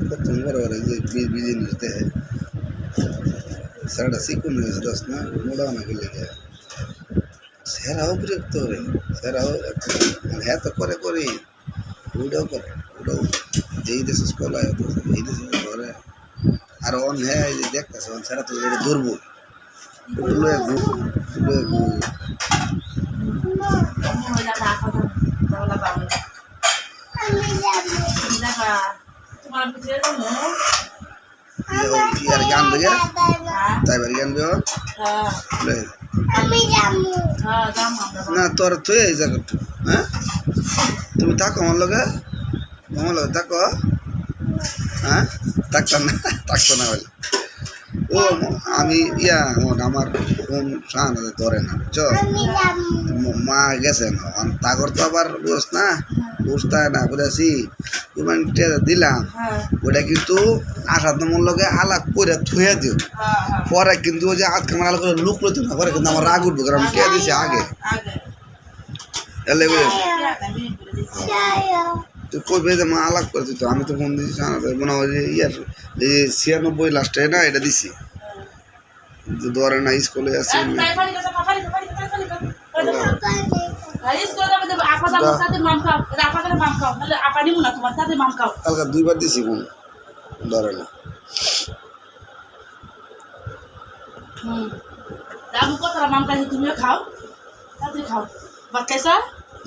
প্রথম বরাবর যে বিজি নিতে স্যারটা শিখুন হয়েছে দশ না মোড়াও না গেলে স্যারাও বিরক্ত হবে স্যারাও হ্যাঁ তো করে করি ওইটাও করে ওটাও যেই দেশে স্কলায় এই দেশে করে আর অন হ্যাঁ এই যে দেখতেছে অন স্যারা তো এটা ধরবো আর গান বেগে তাই বাড়ি গান বেগ না তোর তুই এই জায়গা হ্যাঁ তুমি থাকো আমার লগে থাকো হ্যাঁ থাকতাম না বলে ও আমি আমার ফোন সান ধরে না বুঝছো মা গেছে না তাগর তো আবার বুঝ না বুঝতে না বুঝেছি দিলাম ওটা কিন্তু আসার তোমার লগে আলাপ করে থুয়ে দিও পরে কিন্তু ওই যে আজকে আমার আলাপ করে লুক লইতো না পরে কিন্তু আমার রাগ উঠবো কারণ কে দিছে আগে এলে তুই কই যে মা আলাপ করে দিত আমি তো ফোন দিয়েছি মনে হয় যে ইয়ার এই 96 লাস্টে না এটা দিছি ধরে না স্কুলে আসি কালকা 2 বার দিছি ফোন ধরে না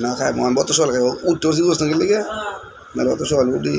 না খাই মন বত সকাল খাই উঠতে গেলে না অত সকাল উঠি